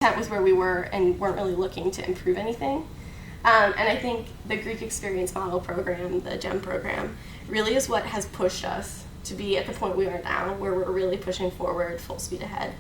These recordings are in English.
with where we were and weren't really looking to improve anything. And I think the Greek Experience Model program, the GEM program, really is what has pushed us to be at the point we are now, where we're really pushing forward full speed ahead.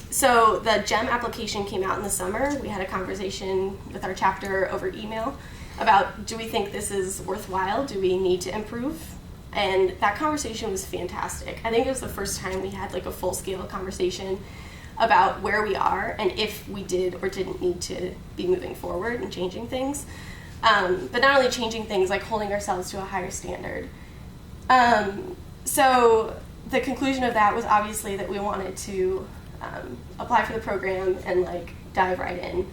So the GEM application came out in the summer. We had a conversation with our chapter over email about, do we think this is worthwhile? Do we need to improve? And that conversation was fantastic. I think it was the first time we had like a full-scale conversation about where we are and if we did or didn't need to be moving forward and changing things. But not only changing things, like holding ourselves to a higher standard. So the conclusion of that was obviously that we wanted to apply for the program and like dive right in.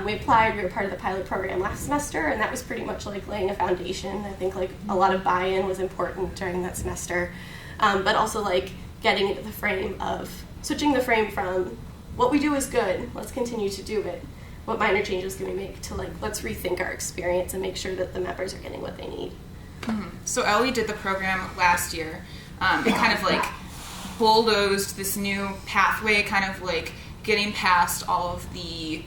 We applied, we were part of the pilot program last semester, and that was pretty much like laying a foundation. I think like a lot of buy-in was important during that semester, but also like getting into the frame of switching the frame from what we do is good, let's continue to do it, what minor changes can we make, to like let's rethink our experience and make sure that the members are getting what they need. Mm-hmm. So Ellie did the program last year. It kind of like bulldozed this new pathway, kind of like getting past all of the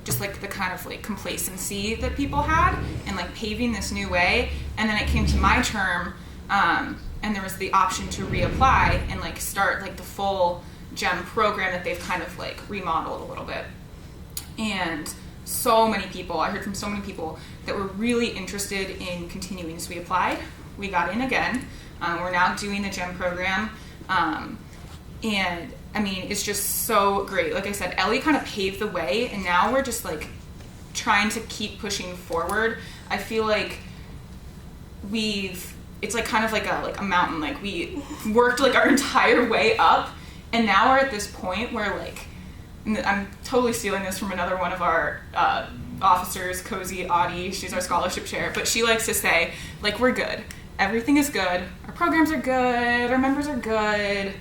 just like the kind of like complacency that people had and like paving this new way. And then it came to my term, and there was the option to reapply and like start like the full GEM program that they've kind of like remodeled a little bit. And so many people, I heard from so many people that were really interested in continuing. So we applied, we got in again. We're now doing the GEM program. And I mean, it's just so great. Like I said, Ellie kind of paved the way, and now we're just like trying to keep pushing forward. I feel like it's like kind of like a mountain. Like we worked like our entire way up, and now we're at this point where like, I'm totally stealing this from another one of our officers, Cozy Audie. She's our scholarship chair, but she likes to say like, we're good. Everything is good. Our programs are good. Our members are good.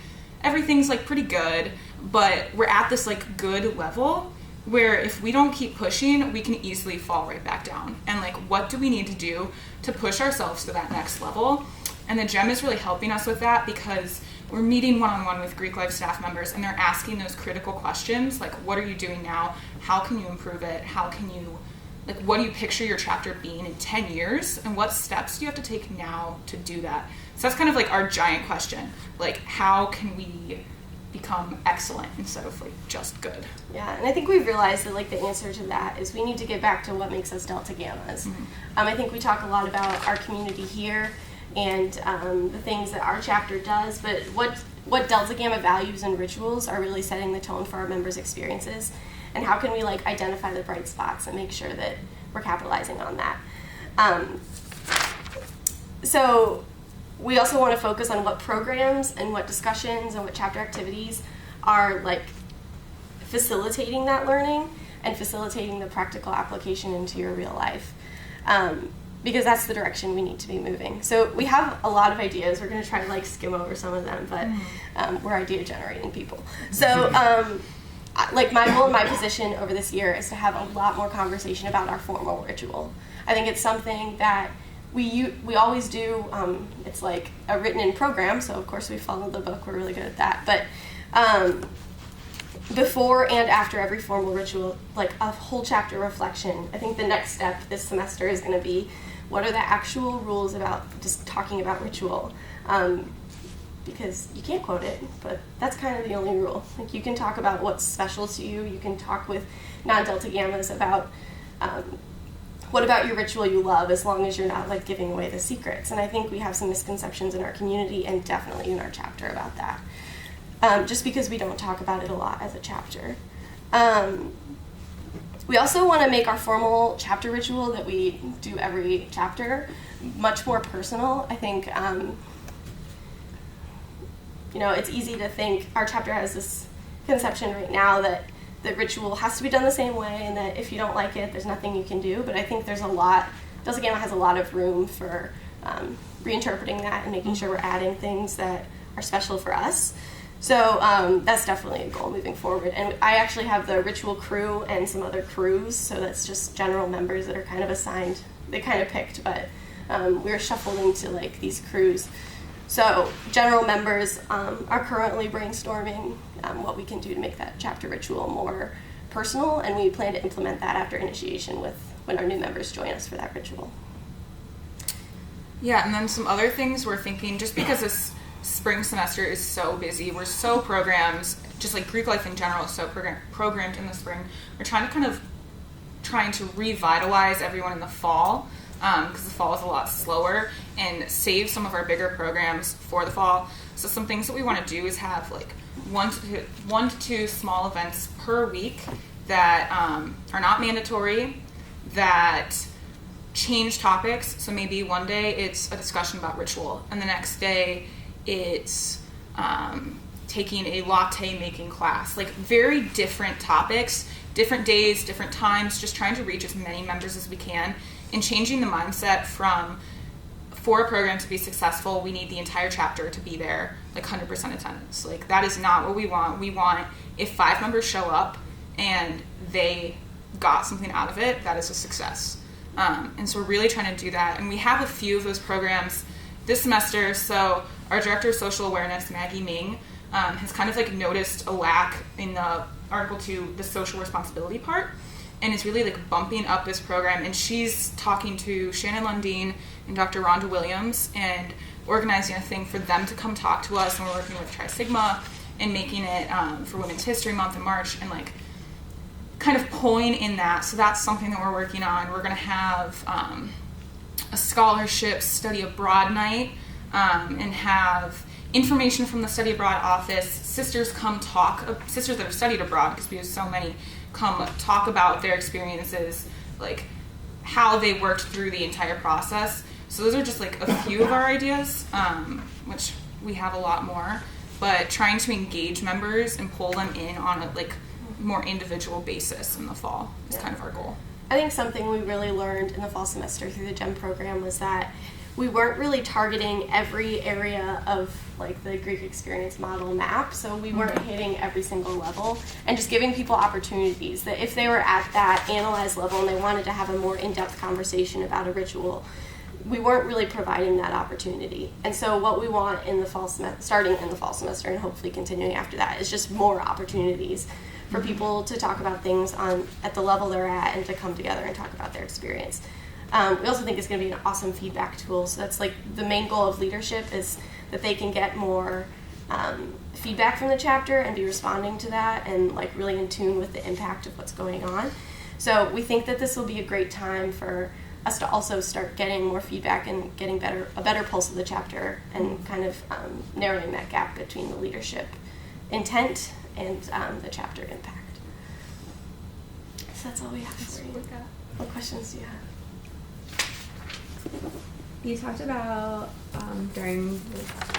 Everything's like pretty good, but we're at this like good level where if we don't keep pushing, we can easily fall right back down. And like, what do we need to do to push ourselves to that next level? And the GEM is really helping us with that, because we're meeting one-on-one with Greek Life staff members, and they're asking those critical questions like, what are you doing now? How can you improve it? How can you, like, what do you picture your chapter being in 10 years? And what steps do you have to take now to do that? So that's kind of like our giant question. Like, how can we become excellent instead of like just good? Yeah, and I think we've realized that like the answer to that is we need to get back to what makes us Delta Gammas. Mm-hmm. I think we talk a lot about our community here and the things that our chapter does, but what Delta Gamma values and rituals are really setting the tone for our members' experiences, and how can we like identify the bright spots and make sure that we're capitalizing on that. So we also want to focus on what programs and what discussions and what chapter activities are like facilitating that learning and facilitating the practical application into your real life, because that's the direction we need to be moving. So we have a lot of ideas. We're going to try to like skim over some of them, but we're idea generating people. So like my goal and my position over this year is to have a lot more conversation about our formal ritual. I think it's something that we always do. It's like a written in program, so of course we follow the book. We're really good at that. But before and after every formal ritual, like a whole chapter reflection. I think the next step this semester is going to be, what are the actual rules about just talking about ritual? Because you can't quote it, but that's kind of the only rule. Like, you can talk about what's special to you. You can talk with non-Delta Gammas about what about your ritual you love, as long as you're not like giving away the secrets. And I think we have some misconceptions in our community and definitely in our chapter about that, just because we don't talk about it a lot as a chapter. We also want to make our formal chapter ritual that we do every chapter much more personal. I think it's easy to think our chapter has this conception right now that the ritual has to be done the same way, and that if you don't like it, there's nothing you can do. But I think there's Delta Gamma has a lot of room for reinterpreting that and making sure we're adding things that are special for us. So that's definitely a goal moving forward. And I actually have the ritual crew and some other crews, so that's just general members that are kind of assigned. They kind of picked, but we were shuffled into like these crews. So general members are currently brainstorming what we can do to make that chapter ritual more personal, and we plan to implement that after initiation when our new members join us for that ritual. Yeah, and then some other things we're thinking, just because this spring semester is so busy, we're so programmed, just like Greek life in general is so programmed in the spring, we're trying to revitalize everyone in the fall, because the fall is a lot slower, and save some of our bigger programs for the fall. So some things that we want to do is have like one to two small events per week that are not mandatory, that change topics. So maybe one day it's a discussion about ritual, and the next day it's taking a latte making class. Like very different topics, different days, different times, just trying to reach as many members as we can, and changing the mindset from, for a program to be successful, we need the entire chapter to be there, like 100% attendance. Like that is not what we want. We want, if 5 members show up and they got something out of it, that is a success. And so we're really trying to do that. And we have a few of those programs this semester. So our Director of Social Awareness, Maggie Ming, has kind of like noticed a lack in the Article 2, the social responsibility part, and is really like bumping up this program. And she's talking to Shannon Lundeen and Dr. Rhonda Williams and organizing a thing for them to come talk to us. And we're working with Tri Sigma and making it for Women's History Month in March, and like kind of pulling in that. So that's something that we're working on. We're going to have a scholarship study abroad night, and have information from the study abroad office. Sisters sisters that have studied abroad, because we have so many, come talk about their experiences, like how they worked through the entire process. So those are just like a few of our ideas, which we have a lot more, but trying to engage members and pull them in on a like more individual basis in the fall is kind of our goal. I think something we really learned in the fall semester through the GEM program was that we weren't really targeting every area of like the Greek experience model map, so we weren't hitting every single level, and just giving people opportunities that if they were at that analyzed level and they wanted to have a more in-depth conversation about a ritual, we weren't really providing that opportunity. And so what we want in the fall semester, starting in the fall semester and hopefully continuing after that, is just more opportunities for people to talk about things at the level they're at and to come together and talk about their experience. We also think it's going to be an awesome feedback tool. So that's like the main goal of leadership, is that they can get more feedback from the chapter and be responding to that and like really in tune with the impact of what's going on. So we think that this will be a great time for us to also start getting more feedback and getting a better pulse of the chapter, and kind of narrowing that gap between the leadership intent and the chapter impact. So that's all we have for you. What questions do you have? You talked about during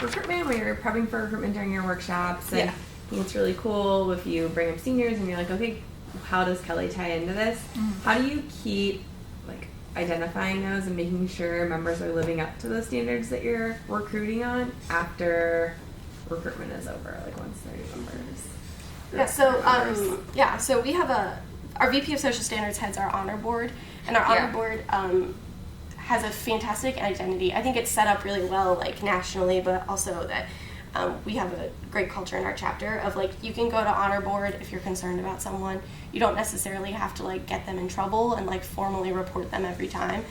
recruitment, when you're prepping for recruitment during your workshops, and I think it's really cool if you bring up seniors and you're like, okay, how does Kelly tie into this? How do you keep like identifying those and making sure members are living up to those standards that you're recruiting on after recruitment is over, like once they're members? So we have our VP of Social Standards heads our honor board, and our honor board has a fantastic identity. I think it's set up really well, like nationally, but also that we have a great culture in our chapter of like, you can go to honor board if you're concerned about someone. You don't necessarily have to like get them in trouble and like formally report them every time.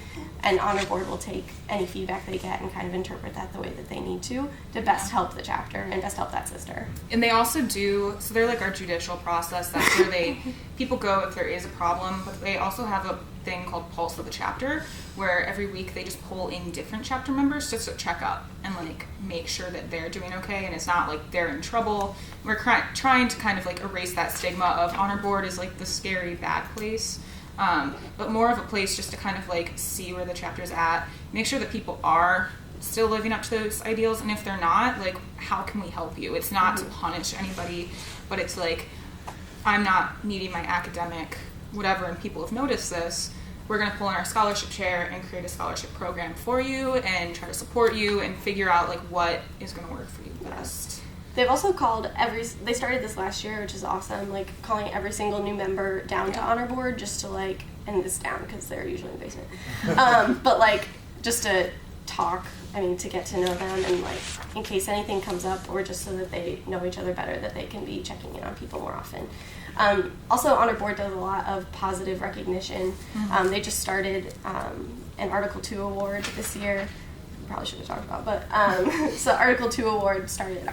And honor board will take any feedback they get and kind of interpret that the way that they need to best help the chapter and best help that sister. And they also do, so they're like our judicial process. That's where people go if there is a problem, but they also have a thing called Pulse of the Chapter, where every week they just pull in different chapter members just to check up and like make sure that they're doing okay and it's not like they're in trouble. We're trying to kind of like erase that stigma of honor board is like the scary bad place, but more of a place just to kind of like see where the chapter's at, make sure that people are still living up to those ideals, and if they're not, like how can we help you? It's not to punish anybody, but it's like, I'm not meeting my academic whatever, and people have noticed this, we're going to pull in our scholarship chair and create a scholarship program for you and try to support you and figure out like what is going to work for you best. They've also called they started this last year, which is awesome, like calling every single new member down to honor board just to like, and it's down because they're usually in the basement, but like just to talk to get to know them and like in case anything comes up, or just so that they know each other better, that they can be checking in on people more often. Also, Honor Board does a lot of positive recognition. They just started an Article 2 award this year. Probably should have talked about, but so Article 2 award started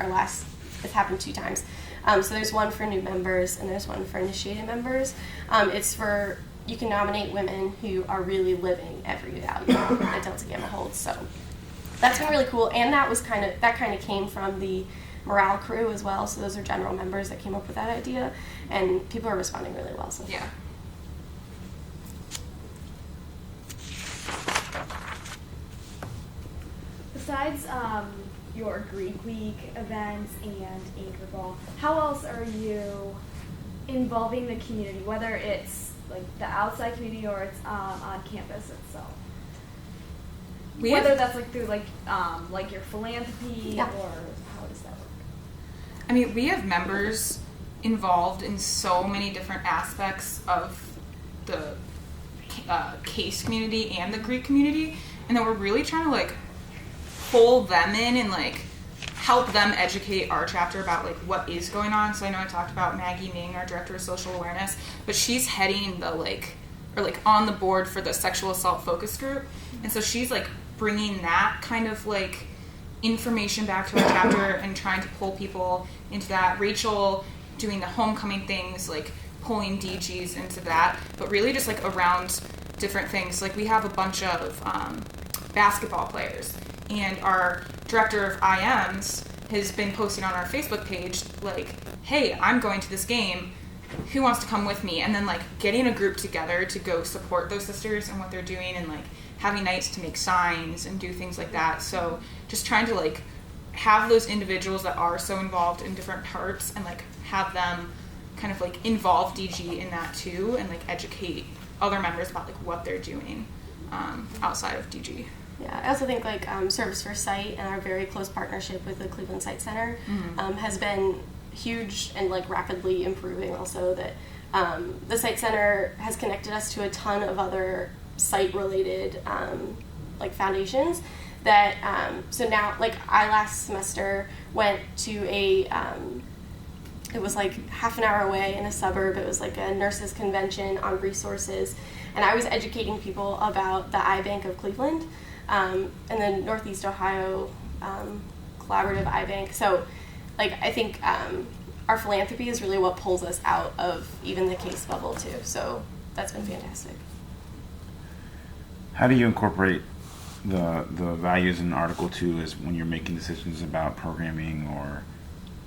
it's happened 2 times. So there's one for new members and there's one for initiated members. It's for, you can nominate women who are really living every value that Delta Gamma holds. So that's been really cool, and that kind of came from the morale crew as well. So those are general members that came up with that idea, and people are responding really well. So yeah. Besides your Greek Week events and Anchor Ball, how else are you involving the community, whether it's like the outside community or it's on campus itself? Whether that's like through like your philanthropy, or how does that work? I mean, we have members involved in so many different aspects of the CASE community and the Greek community, and then we're really trying to like pull them in and like help them educate our chapter about like what is going on. So I know I talked about Maggie Ming, our director of social awareness, but she's heading the on the board for the sexual assault focus group, and so she's like bringing that kind of like information back to our chapter and trying to pull people into that. Rachel doing the homecoming things, like pulling DGs into that, but really just like around different things. Like we have a bunch of basketball players, and our director of IMs has been posting on our Facebook page like, hey, I'm going to this game, who wants to come with me? And then like getting a group together to go support those sisters and what they're doing, and like having nights to make signs and do things like that. So just trying to like have those individuals that are so involved in different parts and like have them kind of like involve DG in that too, and like educate other members about like what they're doing outside of DG. Yeah, I also think like Service for Sight and our very close partnership with the Cleveland Sight Center has been huge and like rapidly improving. Also, that the Sight Center has connected us to a ton of other sight-related like foundations. That so now, like I last semester went to a it was like half an hour away in a suburb. It was like a nurses convention on resources, and I was educating people about the Eye Bank of Cleveland. And then Northeast Ohio Collaborative Eye Bank. So, like, I think our philanthropy is really what pulls us out of even the CASE bubble, too. So that's been fantastic. How do you incorporate the values in Article 2 as when you're making decisions about programming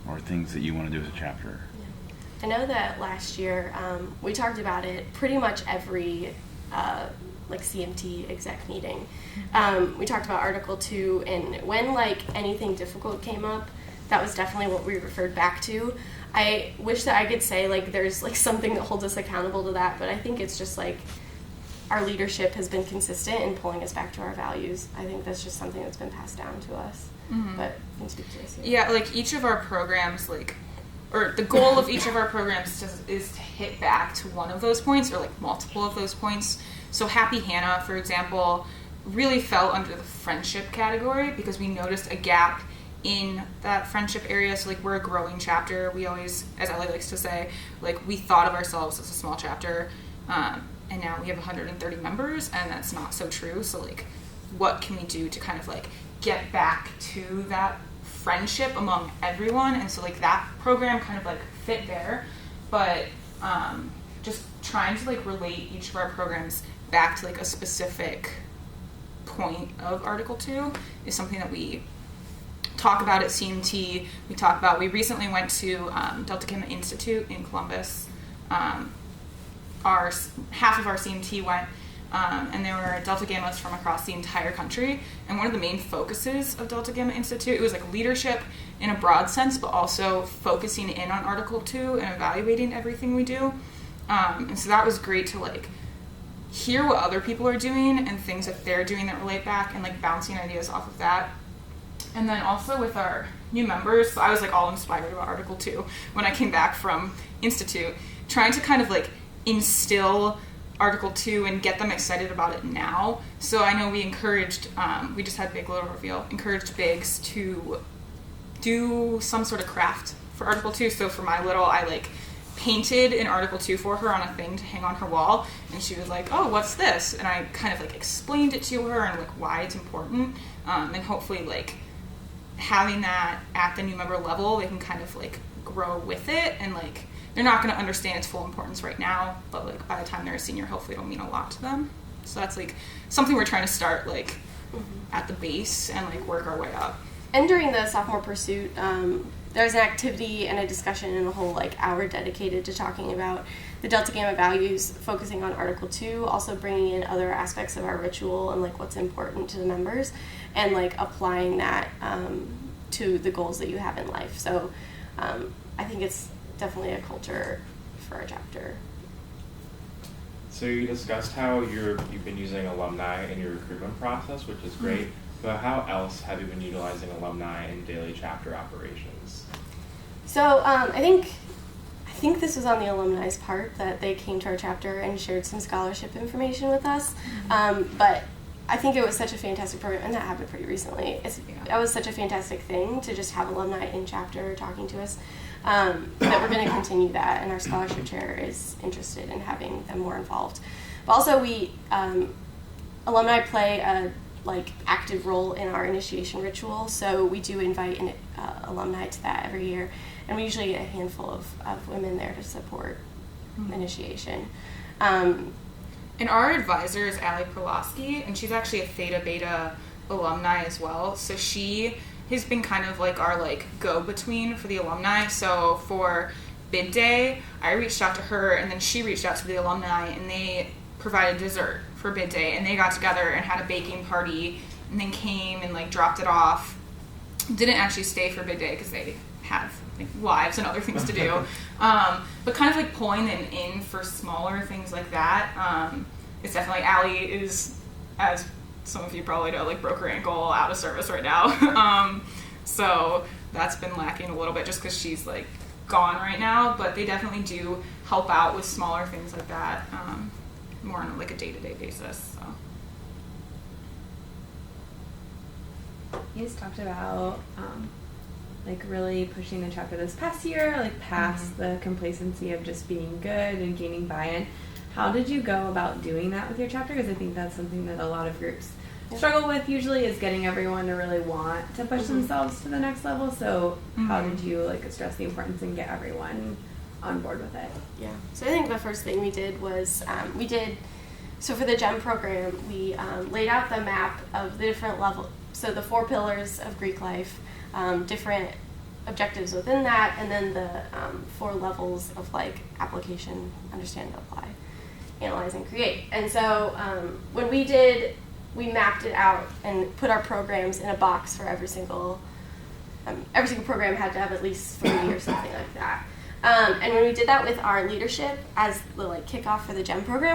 or things that you want to do as a chapter? I know that last year we talked about it pretty much every like CMT exec meeting. We talked about Article 2, and when like anything difficult came up, that was definitely what we referred back to. I wish that I could say like there's like something that holds us accountable to that, but I think it's just like our leadership has been consistent in pulling us back to our values. I think that's just something that's been passed down to us. But you can speak to this. Yeah, like each of our programs, like, or the goal of each of our programs is to hit back to one of those points, or like multiple of those points. So Happy Hannah, for example, really fell under the friendship category because we noticed a gap in that friendship area. So like we're a growing chapter. We always, as Ellie likes to say, like we thought of ourselves as a small chapter, and now we have 130 members, and that's not so true. So like what can we do to kind of like get back to that friendship among everyone? And so like that program kind of like fit there, but just trying to like relate each of our programs back to like a specific point of Article 2 is something that we talk about at CMT. We recently went to Delta Gamma Institute in Columbus. Half of our CMT went, and there were Delta Gammas from across the entire country. And one of the main focuses of Delta Gamma Institute, it was like leadership in a broad sense, but also focusing in on Article 2 and evaluating everything we do. And so that was great to like hear what other people are doing and things that they're doing that relate back, and like bouncing ideas off of that. And then also with our new members, I was like all inspired about Article 2 when I came back from Institute, trying to kind of like instill Article 2 and get them excited about it now. So I know we encouraged, we just had Big Little Reveal, encouraged Bigs to do some sort of craft for Article 2. So for my little, I like painted in Article 2 for her on a thing to hang on her wall, and she was like, oh, what's this? And I kind of like explained it to her and like why it's important, and hopefully like having that at the new member level, they can kind of like grow with it, and like they're not going to understand its full importance right now, but like by the time they're a senior, hopefully it'll mean a lot to them. So that's like something we're trying to start like at the base and like work our way up. And during the sophomore pursuit, there's an activity and a discussion and a whole like hour dedicated to talking about the Delta Gamma values, focusing on Article 2, also bringing in other aspects of our ritual and like what's important to the members, and like applying that to the goals that you have in life. So I think it's definitely a culture for our chapter. So you discussed how you've been using alumni in your recruitment process, which is great. But how else have you been utilizing alumni in daily chapter operations? So I think this was on the alumni's part that they came to our chapter and shared some scholarship information with us. But I think it was such a fantastic program, and that happened pretty recently. That was such a fantastic thing to just have alumni in chapter talking to us. That we're going to continue that, and our scholarship chair is interested in having them more involved. But also, we alumni play a active role in our initiation ritual, so we do invite alumni to that every year, and we usually get a handful of women there to support initiation. And our advisor is Allie Perlosky, and she's actually a Theta Beta alumni as well. So she has been kind of like our go-between for the alumni. So for bid day, I reached out to her, and then she reached out to the alumni, and they provided dessert for bid day, and they got together and had a baking party, and then came and dropped it off. Didn't actually stay for bid day because they have lives and other things to do, but kind of pulling them in for smaller things like that. It's definitely, Allie is, as some of you probably know, broke her ankle, out of service right now. So that's been lacking a little bit just because she's gone right now, but they definitely do help out with smaller things like that, more on a day-to-day basis. So. You guys talked about really pushing the chapter this past year, past the complacency of just being good and gaining buy-in. How did you go about doing that with your chapter? Because I think that's something that a lot of groups struggle with usually, is getting everyone to really want to push themselves to the next level. So how did you stress the importance and get everyone on board with it? Yeah. So I think the first thing we did was so for the GEM program, we laid out the map of the different levels. So the 4 pillars of Greek life, different objectives within that, and then the 4 levels of application, understand, apply, analyze, and create. And so when we mapped it out and put our programs in a box for every single program had to have at least 3 or something like that. And when we did that with our leadership as the kickoff for the GEM program,